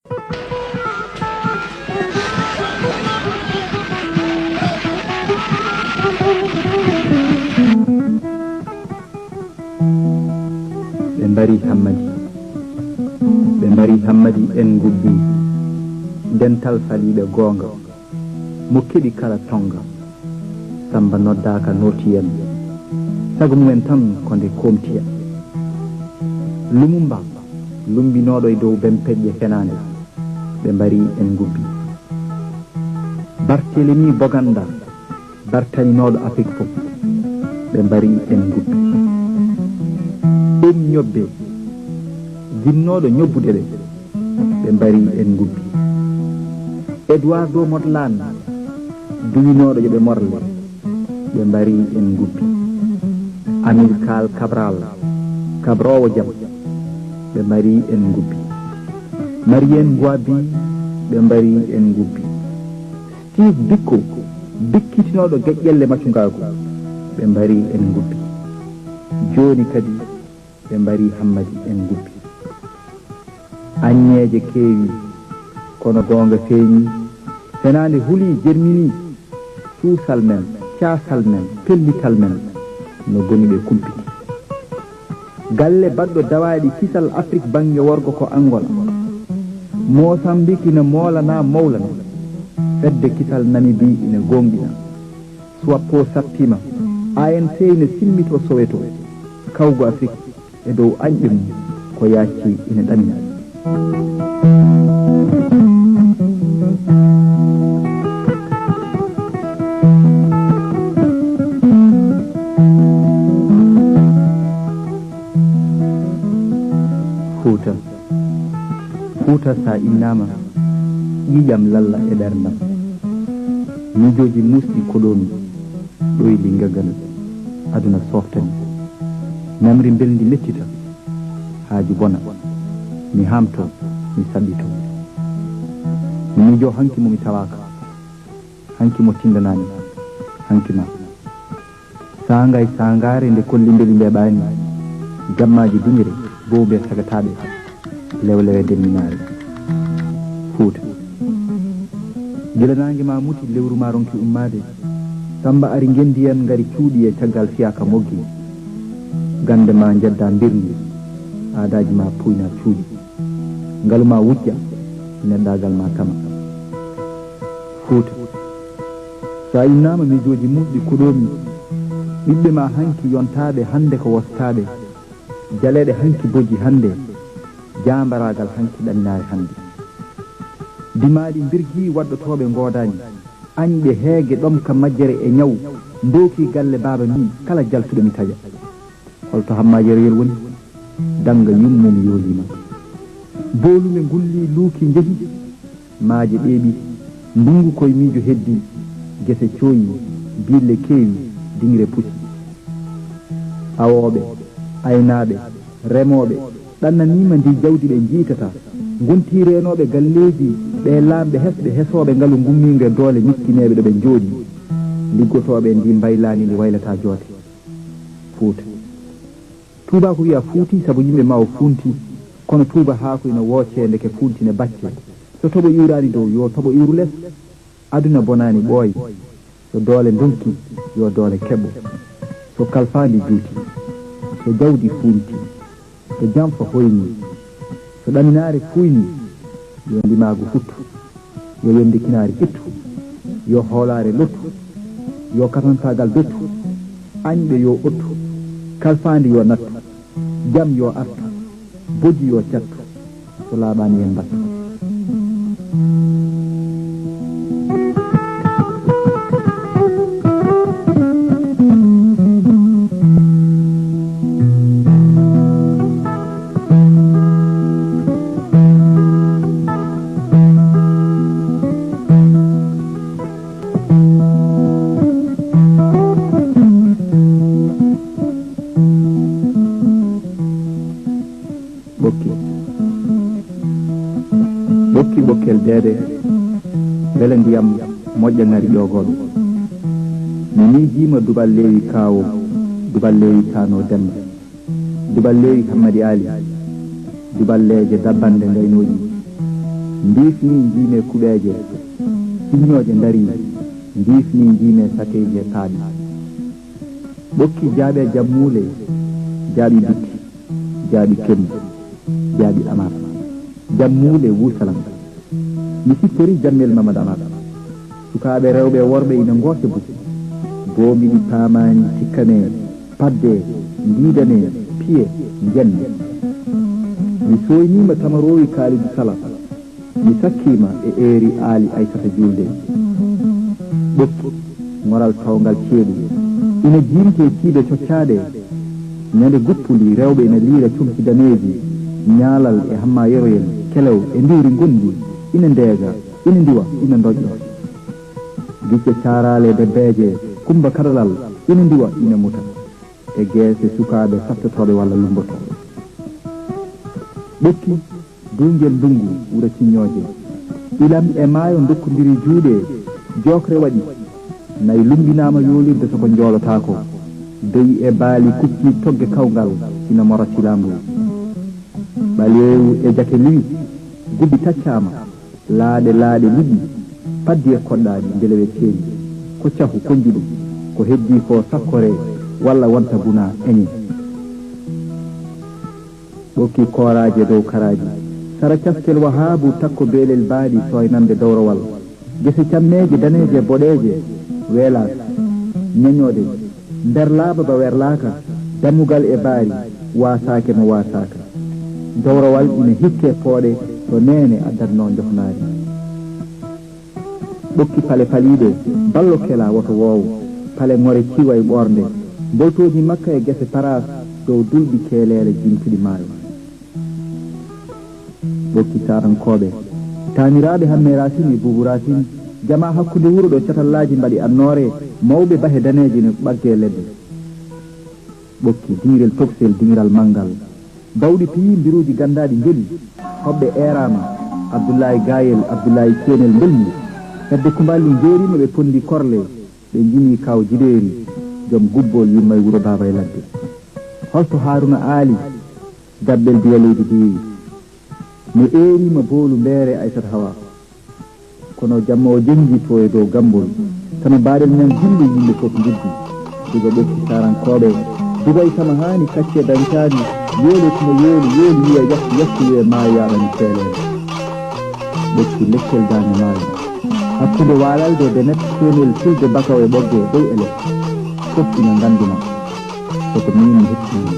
ɓe mbari hammadi en gubbi dental faliɓe gonga mo keɗi kala tonga samba noddaka notiyen sago mumen tan ko nde komtiya lumumba lumbinoɗo e dow bempeƴƴe fenade ɓe mbari en gubbi Barthélemy Boganda bartaninoɗo Afrique fof ɓe mbari en gubbi ñobbe jinnoɗo ñobbude ɓe mbari en gubbi Eduardo Mondlane duwinoɗo yoɓe morle ɓe mbari en gubbi Amilcar Cabral kabrowo jaam ɓe mbari en gubbi Marienne Boaby ɓe mbari en gubbi Steve Biko bikkitinoɗo geƴƴelle maccugago ɓe mbari en gubbi joni kadi ɓe mbari hammadi en gubbi anñeeje keewi kono gonga feeñi fenande huuli jermini suusal men caasal men pellital men no goni ɓe kumpiti galle baɗɗo dawaɗi kisal Afrique bange worgo ko Angola Mozambique ina moolana mawlana fedde kisal Namibie ina gonɗina SWAPO sappima ANC ina simmito Soweto kawgo Afrique e dow añɓe mum ko yacci ina ɗamina Fouta sa innama ƴiƴam lalla e ɓerdam miijoji musɗi koɗomi ɗoyli gagal aduna softani namri belndi lettita haaju bona mi hamto mi saɓito mi miijo hanki mo mi tawaka hanki mo tindanani hanki ma sangay sangare nde kolli beeli mbeɓani jammaji duñire bow ɓe sagataɓe lewlewe demminare Fouta guilanangue ma muti lewru ma ronki ummade Samba ari gendi en ngari cuuɗi e caggal fiyaka moggi gande ma jedda birndi aadaji ma puyna cuuɗi ngalu ma wujja neddagal ma tama Fouta sa innama miijoji muɗɗi koɗomi ɓiɓɓe ma hanki yontaɓe hande ko wostaɓe jaleɗe hanki bojji hande jambaragal hanki ɗannare hande dimaɗi birgi waɗɗotoɓe godani añɓe heege ɗomka majjere e ñaw ndoki galle baba mi kala jaltuɗo mi taƴa holto hammajereyel woni danga yummum yoolima boolume gulli luuki jeehi maaje ɗeeɓi ndungu koye miijo heddi gese cooyi bille keewi dingre pusi awoɓe aynaɓe remoɓe ɗannanima ndi jawdi ɓe jiitata gonti renoɓe galleji ɓe lamɓe hesɓe hesoɓe ngaalu gummingue doole miskineɓe ɗo ɓe jooɗi liggotoɓe ndi mbaylani ndi waylata joote Fouta Touba ko wiya fuuti saabu yimɓe ma o funti kono Touba haako ina woocede ke funtine bacce so toɓo iwrani dow yo toɓo iwru less aduna bonani ɓooy so doole donki yo doole keɓɓo so kalfandi juuti so jawdi funti so jamfa hoyni so ɗaminare fuyni yo ndimagu futtu yo yondikinari ittu yo hoolare lottu yo katantagal bettu añɓe yo ottu kalfandi yo nattu jam yo artu bojji yo cattu so laaɓani hen mbattu ɓokkel deede beele ndiyam moƴƴa ngari ƴogoɗo mi miijima dubal leewi kaawo dubal leewi kano demba dubal leewi Hammadi Ali dubal leeje dabbande ngaynoji ndifni jiime kuɓeje siñoje dari ndifni jiime sakeje kaaɗi ɓokki jaaɓe jammule jaaɓi bitti jaaɓi kendu jaaɓi amar jammule wusalam mi sippori jammel mamadou amar sukaɓe rewɓe worɓe ina gote buti boombiɗi paamani cikkane padde ndiidane piye jenne mi soynima tamarowi kaalidou sala mi sakkima e eeri aali aissata julde ɓokki moral tawgal ceeɗu ina jimte ciiɓe coccaɗe ñande guppuli rewɓe ina liira cumki daneeji ñaalal e hamma yeroyen kelew e ndiwri gondi ina ndeega ina ndiwa ina doƴƴo gicce carale debbeje kumba karalal ina ndiwa ina muta e geese sukaɓe sattotoɓe walla lumbotoɓe ɓokki dungel ndungu wuro ciññoje ilam e maayo dokkodiri juuɗe jokre waɗi nayi lumbinama yolirde soko joolotako doyi e baali kucci togge kawgal ina mora silambu ɓaleewu e jake liwi gubbi taccama laaɗe liɗɗi paddi e koɗɗaɗi ndelewe ceeñi ko cahu konjuɗum ko heddi ko sakkore walla wonta guna eñe ɓokki kooraje dow karaji sara castel wahabu takko beelel baaɗi soynande dowrowal gese cammeje daneje boɗeje weelas ñeñode nder laaba ba werlaka dammugal e baari wasake mo wasaka dowrowal ina hikke pooɗe to nene addatno jofnari ɓokki pale paliɗe ballo kela woto woowo pale ŋore ciwa e ɓorde boltoji makka e gese paras dow dulɓi keelele jimtuɗi maayo ɓokki sarankoɓe taniraɓe hamme rasin e bubu rasin jama hakkude wuro ɗo catallaji mbaɗi annore mawɓe bahe daneje ne ɓagge ledde ɓokki dingrel toksel dingral manggal bawɗi piyi mbiruji gandaɗi jeli hoɓɓe erama abdoullahi gayel abdoullahi cenel belmi hedde kumballi jeerima ɓe pondi korle ɓe jimi kaw jiɗeri joom gubbol yimma e wuuro baba e ladde holto haruna aali dabbel diyaleydi diwi mi eerima boolu mbeere aissata hawa kono jamma o jengi to e dow gambol tama mbaɗen men jilli yimɓe fof jiddi diga ɓokki sarankoɓe dugay sama hani kacce dañcani yooli kono yooli wiya yaftu wiye maayo yaɓani feelere ɓokki lekkel dane maayo hakkude waalalde de net senel filde bakaw e ɓogge dow ele fof ina ganduma koko min mi hettini